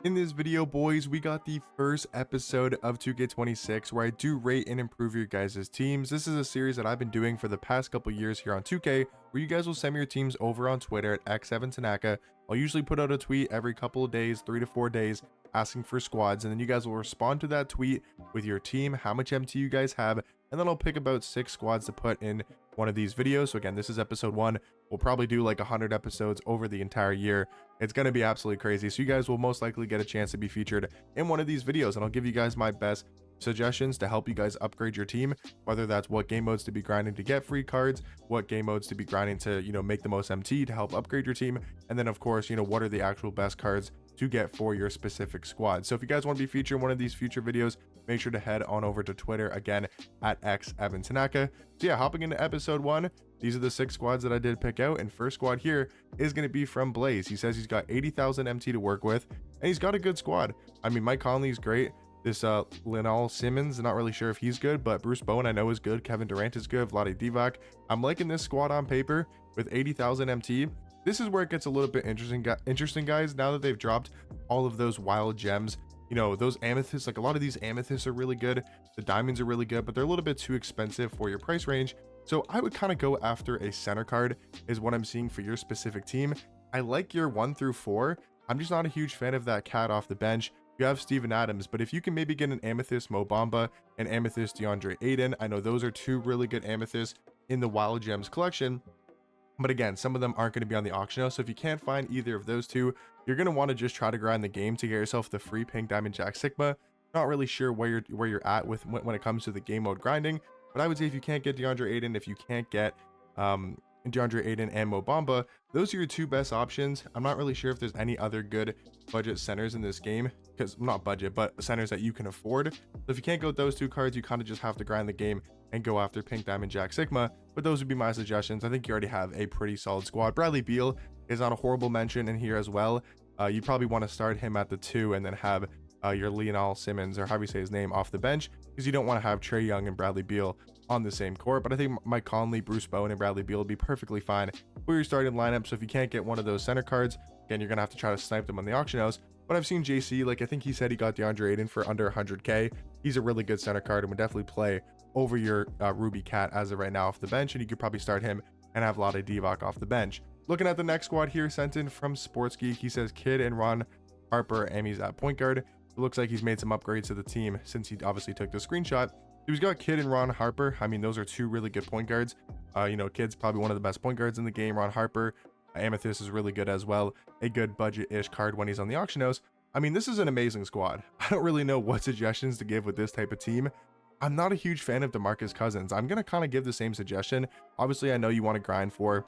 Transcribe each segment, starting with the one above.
In this video, boys, we got the first episode of 2K26 where I do rate and improve your guys' teams. This is a series that I've been doing for the past couple years here on 2K, where you guys will send me your teams over on Twitter at x7tanaka. I'll usually put out a tweet every couple of days, 3 to 4 days, asking for squads, and then you guys will respond to that tweet with your team, how much MT you guys have, and then I'll pick about 6 squads to put in one of these videos. So again, this is episode 1. We'll probably do like 100 episodes over the entire year. It's going to be absolutely crazy. So you guys will most likely get a chance to be featured in one of these videos, and I'll give you guys my best suggestions to help you guys upgrade your team, whether that's what game modes to be grinding to get free cards, what game modes to be grinding to, make the most MT to help upgrade your team, and then of course, what are the actual best cards to get for your specific squad. So if you guys want to be featured in one of these future videos, make sure to head on over to Twitter again at x7tanaka. So yeah, hopping into episode 1, these are the 6 squads that I did pick out, and first squad here is going to be from Blaze. He says he's got 80,000 MT to work with, and he's got a good squad. I mean, Mike Conley's great. This Lionel Simmons, not really sure if he's good, but Bruce Bowen I know is good. Kevin Durant is good. Vlade Divac. I'm liking this squad on paper with 80,000 MT. This is where it gets a little bit interesting, guys. Now that they've dropped all of those wild gems, those amethysts, like a lot of these amethysts are really good. The diamonds are really good, but they're a little bit too expensive for your price range. So I would kind of go after a center card is what I'm seeing for your specific team. I like your 1 through 4. I'm just not a huge fan of that cat off the bench. You have Steven Adams, but if you can maybe get an Amethyst Mo Bamba and Amethyst DeAndre Ayton, I know those are 2 really good amethysts in the Wild Gems collection. But again, some of them aren't going to be on the auction house. So if you can't find either of those 2, you're going to want to just try to grind the game to get yourself the free Pink Diamond Jack Sigma. Not really sure where you're at with when it comes to the game mode grinding, but I would say if you can't get DeAndre Ayton, if you can't get DeAndre Ayton and Mo Bamba, those are your 2 best options. I'm not really sure if there's any other good budget centers in this game, because not budget, but centers that you can afford. So if you can't go with those 2 cards, you kind of just have to grind the game and go after Pink Diamond Jack Sigma. But those would be my suggestions. I think you already have a pretty solid squad. Bradley Beal is on a horrible mention in here as well. You probably want to start him at the 2 and then have your Lionel Simmons, or however you say his name, off the bench, because you don't want to have Trae Young and Bradley Beal on the same court. But I think Mike Conley, Bruce Bowen, and Bradley Beal will be perfectly fine for your starting lineup. So if you can't get one of those center cards, again, you're gonna have to try to snipe them on the auction house. But I've seen JC, like I think he said he got DeAndre Ayton for under 100k. He's a really good center card and would definitely play over your Ruby Cat as of right now off the bench, and you could probably start him and have Vlade Divac off the bench. Looking at the next squad here, sent in from Sports Geek, he says Kid and Ron Harper, and he's at point guard. It looks like he's made some upgrades to the team since he obviously took the screenshot. He's got Kid and Ron Harper. I mean, those are 2 really good point guards. Kid's probably one of the best point guards in the game. Ron Harper, Amethyst is really good as well. A good budget-ish card when he's on the auction house. I mean, this is an amazing squad. I don't really know what suggestions to give with this type of team. I'm not a huge fan of DeMarcus Cousins. I'm going to kind of give the same suggestion. Obviously, I know you want to grind for...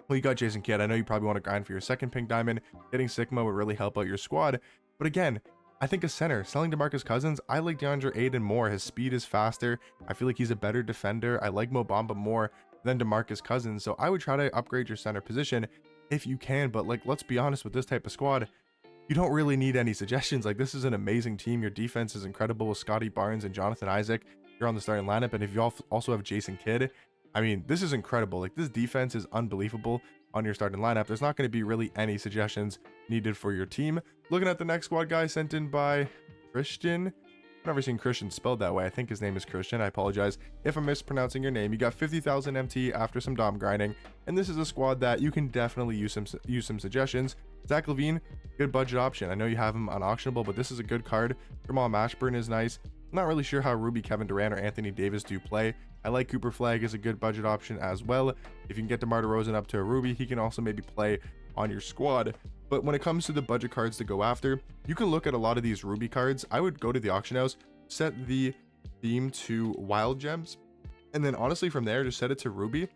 Well, you got Jason Kidd. I know you probably want to grind for your second Pink Diamond. Getting Sigma would really help out your squad. But again, I think a center, selling DeMarcus Cousins, I like DeAndre Ayton more. His speed is faster. I feel like he's a better defender. I like Mo Bamba more than DeMarcus Cousins. So I would try to upgrade your center position if you can. But like, let's be honest, with this type of squad, you don't really need any suggestions. Like, this is an amazing team. Your defense is incredible with Scotty Barnes and Jonathan Isaac. You're on the starting lineup. And if you also have Jason Kidd, I mean, this is incredible. Like, this defense is unbelievable on your starting lineup. There's not going to be really any suggestions needed for your team. Looking at the next squad, guys, sent in by Christian. I've never seen Christian spelled that way. I think his name is Christian. I apologize if I'm mispronouncing your name. You got 50,000 MT after some Dom grinding, and this is a squad that you can definitely use some suggestions. Zach LaVine, good budget option. I know you have him unauctionable, but this is a good card. Jamal Mashburn is nice. I'm not really sure how Ruby, Kevin Durant, or Anthony Davis do play. I like Cooper Flag as a good budget option as well. If you can get DeMar DeRozan up to a Ruby, he can also maybe play on your squad. But when it comes to the budget cards to go after, you can look at a lot of these Ruby cards. I would go to the auction house, set the theme to Wild Gems, and then honestly from there, just set it to Ruby.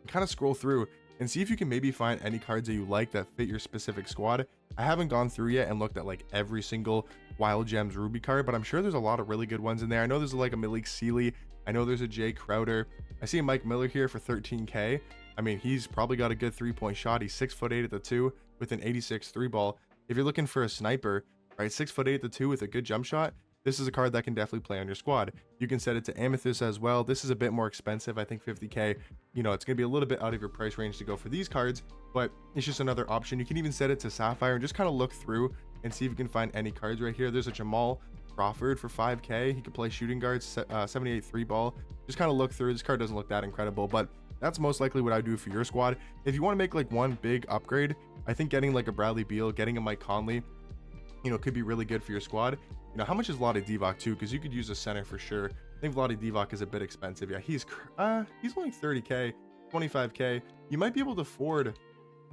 Kind of scroll through and see if you can maybe find any cards that you like that fit your specific squad. I haven't gone through yet and looked at like every single Wild Gems Ruby card, but I'm sure there's a lot of really good ones in there. I know there's like a Malik Sealy. I know there's a Jay Crowder. I see a Mike Miller here for 13k. I mean, he's probably got a good 3-point shot. He's 6'8" at the 2 with an 86 3 ball. If you're looking for a sniper, right, 6'8" at the 2 with a good jump shot, this is a card that can definitely play on your squad. You can set it to Amethyst as well. This is a bit more expensive. I think 50k, it's going to be a little bit out of your price range to go for these cards, but it's just another option. You can even set it to Sapphire and just kind of look through and see if you can find any cards right here. There's a Jamal Crawford for 5k. He can play shooting guard, 78 3 ball. Just kind of look through. This card doesn't look that incredible, but that's most likely what I do for your squad. If you want to make like one big upgrade, I think getting like a Bradley Beal, getting a Mike Conley, could be really good for your squad. How much is Vlade Divac too? Because you could use a center for sure. I think Vlade Divac is a bit expensive. Yeah, he's only 30k, 25k. You might be able to afford,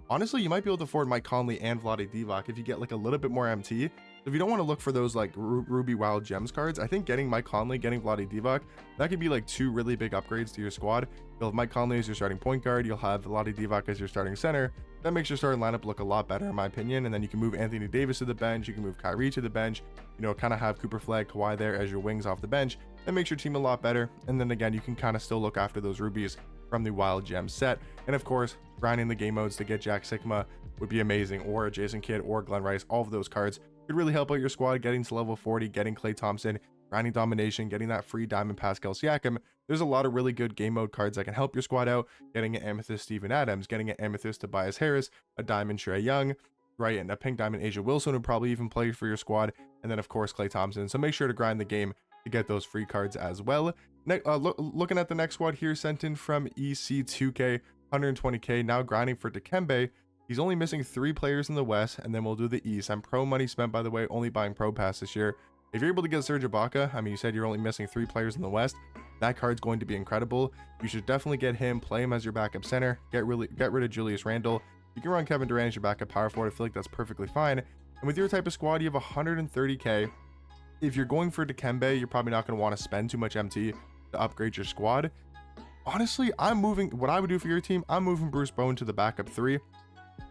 honestly, you might be able to afford Mike Conley and Vlade Divac if you get like a little bit more MT. If you don't want to look for those like Ruby Wild Gems cards, I think getting Mike Conley, getting Vlade Divac, that could be like two really big upgrades to your squad. You'll have Mike Conley as your starting point guard. You'll have Vlade Divac as your starting center. That makes your starting lineup look a lot better, in my opinion. And then you can move Anthony Davis to the bench. You can move Kyrie to the bench. Kind of have Cooper Flag, Kawhi there as your wings off the bench. That makes your team a lot better. And then again, you can kind of still look after those rubies from the Wild Gem set. And of course, grinding the game modes to get Jack Sigma would be amazing, or Jason Kidd or Glenn Rice. All of those cards could really help out your squad, getting to level 40, getting Klay Thompson, grinding domination, getting that free diamond Pascal Siakam. There's a lot of really good game mode cards that can help your squad out. Getting an Amethyst Steven Adams, getting an Amethyst Tobias Harris, a diamond Trae Young, right, and a pink diamond Asia Wilson would probably even play for your squad, and then of course Klay Thompson. So make sure to grind the game to get those free cards as well. Looking at the next squad here, sent in from EC2K, 120k, now grinding for Dikembe. He's only missing 3 players in the West, and then we'll do the East. I'm pro money spent, by the way, only buying Pro Pass this year. If you're able to get Serge Ibaka, I mean, you said you're only missing 3 players in the West. That card's going to be incredible. You should definitely get him, play him as your backup center, get rid of Julius Randle. You can run Kevin Durant as your backup power forward. I feel like that's perfectly fine. And with your type of squad, you have 130k. If you're going for Dikembe, you're probably not going to want to spend too much MT to upgrade your squad. Honestly, what I would do for your team, I'm moving Bruce Bowen to the backup 3.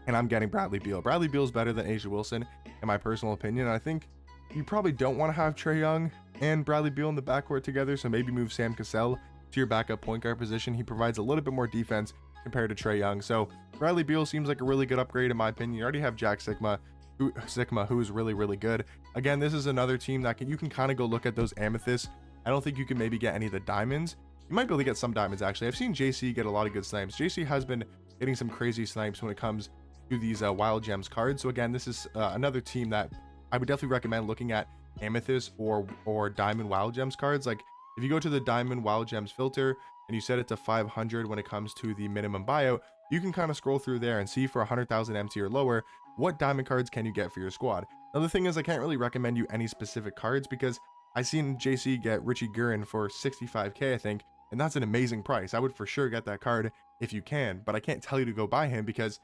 And I'm getting Bradley Beal. Bradley Beal is better than Asia Wilson, in my personal opinion. I think you probably don't want to have Trae Young and Bradley Beal in the backcourt together, so maybe move Sam Cassell to your backup point guard position. He provides a little bit more defense compared to Trae Young. So Bradley Beal seems like a really good upgrade, in my opinion. You already have Jack Sigma, who is really, really good. Again, this is another team that you can kind of go look at those amethysts. I don't think you can maybe get any of the diamonds. You might be able to get some diamonds, actually. I've seen JC get a lot of good snipes. JC has been getting some crazy snipes when it comes to these Wild Gems cards. So again, this is another team that I would definitely recommend looking at amethyst or diamond Wild Gems cards. Like if you go to the diamond Wild Gems filter and you set it to 500 when it comes to the minimum buyout, you can kind of scroll through there and see for 100,000 MT or lower, what diamond cards can you get for your squad. Now the thing is, I can't really recommend you any specific cards because I've seen JC get Richie Guerin for 65k, I think, and that's an amazing price. I would for sure get that card if you can, but I can't tell you to go buy him because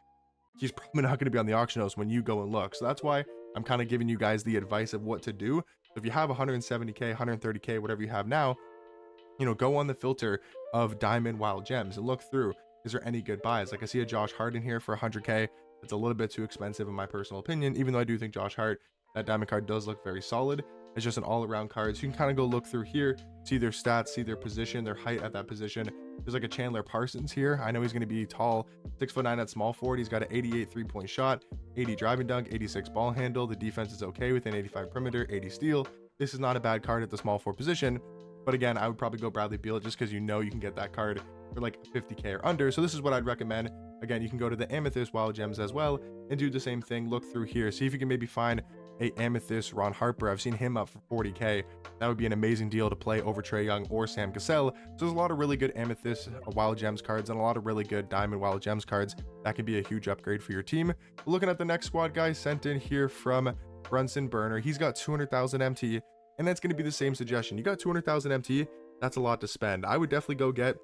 he's probably not going to be on the auction house when you go and look. So that's why I'm kind of giving you guys the advice of what to do. So if you have 170k, 130k, whatever you have now, go on the filter of diamond Wild Gems and look through, is there any good buys? Like I see a Josh Hart in here for 100k. It's a little bit too expensive in my personal opinion, even though I do think Josh Hart, that diamond card does look very solid. It's just an all-around card, so you can kind of go look through here, see their stats, see their position, their height at that position. There's like a Chandler Parsons here. I know he's going to be tall, 6'9" at small forward. He's got an 88 3-point shot, 80 driving dunk, 86 ball handle. The defense is okay with an 85 perimeter, 80 steal. This is not a bad card at the small forward position, but again, I would probably go Bradley Beal just because you can get that card for like 50k or under. So this is what I'd recommend. Again, you can go to the Amethyst Wild Gems as well and do the same thing. Look through here, see if you can maybe find a Amethyst Ron Harper. I've seen him up for 40k. That would be an amazing deal to play over Trae Young or Sam Cassell. So there's a lot of really good Amethyst Wild Gems cards and a lot of really good Diamond Wild Gems cards. That could be a huge upgrade for your team. Looking at the next squad, guys, sent in here from Brunson Burner. He's got 200,000 MT, and that's going to be the same suggestion. You got 200,000 MT, that's a lot to spend. I would definitely go get,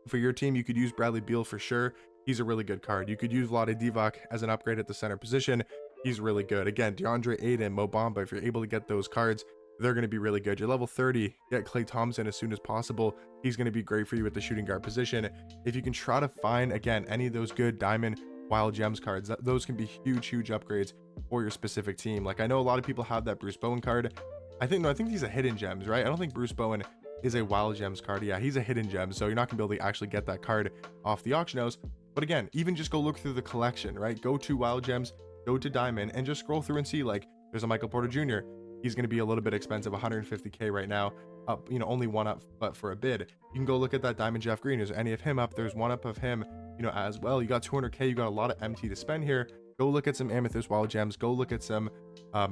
for your team, you could use Bradley Beal for sure. He's a really good card. You could use Vlade Divac as an upgrade at the center position. He's really good. Again, DeAndre Ayton, Mo Bamba, if you're able to get those cards, they're going to be really good. You're level 30, get Klay Thompson as soon as possible. He's going to be great for you at the shooting guard position. If you can try to find, again, any of those good Diamond Wild Gems cards, those can be huge upgrades for your specific team. Like I know a lot of people have that Bruce Bowen card. I think these are hidden gems, right? I don't think Bruce Bowen is a Wild Gems card. Yeah, he's a hidden gem, so you're not going to be able to actually get that card off the auction house. But again, even just go look through the collection, right? Go to Wild Gems, go to Diamond, and just scroll through and see, like, there's a Michael Porter Jr. He's going to be a little bit expensive, 150k right now, up, only one up, but for a bid. You can go look at that Diamond Jeff Green. Is there any of him up? There's one up of him, as well. You got 200k, you got a lot of MT to spend here. Go go look at some Amethyst Wild Gems, go look at some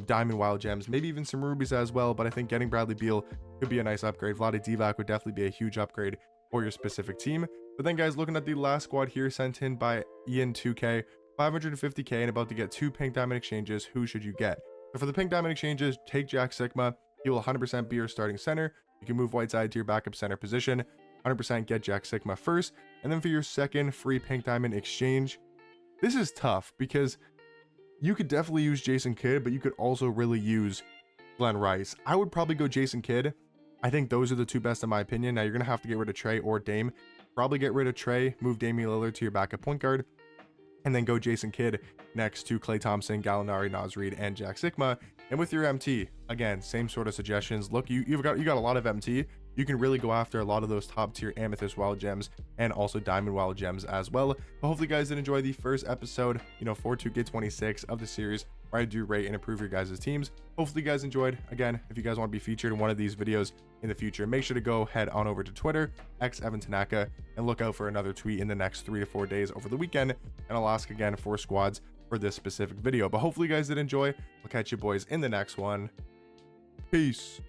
Diamond Wild Gems, maybe even some Rubies as well. But I think getting Bradley Beal could be a nice upgrade. Vlade Divac would definitely be a huge upgrade for your specific team. But then guys, looking at the last squad here sent in by Ian2K, 550k and about to get 2 pink diamond exchanges. Who should you get? So for the pink diamond exchanges, take Jack Sigma. He will 100% be your starting center. You can move Whiteside to your backup center position, 100% get Jack Sigma first. And then for your second free pink diamond exchange, this is tough because you could definitely use Jason Kidd, but you could also really use Glenn Rice. I would probably go Jason Kidd. I think those are the two best in my opinion. Now you're going to have to get rid of Trey or Dame. Probably get rid of Trey, move Damian Lillard to your backup point guard, and then go Jason Kidd next to Klay Thompson, Gallinari, Naz Reid, and Jack Sigma. And with your MT, again, same sort of suggestions. Look, you got a lot of MT. You can really go after a lot of those top tier Amethyst Wild Gems and also Diamond Wild Gems as well. But hopefully you guys did enjoy the first episode, for 2K26 of the series where I do rate and improve your guys' teams. Hopefully you guys enjoyed. Again, if you guys want to be featured in one of these videos in the future, make sure to go head on over to Twitter, @EvanTanaka, and look out for another tweet in the next 3 to 4 days over the weekend. And I'll ask again for squads for this specific video. But hopefully you guys did enjoy. I'll catch you boys in the next one. Peace.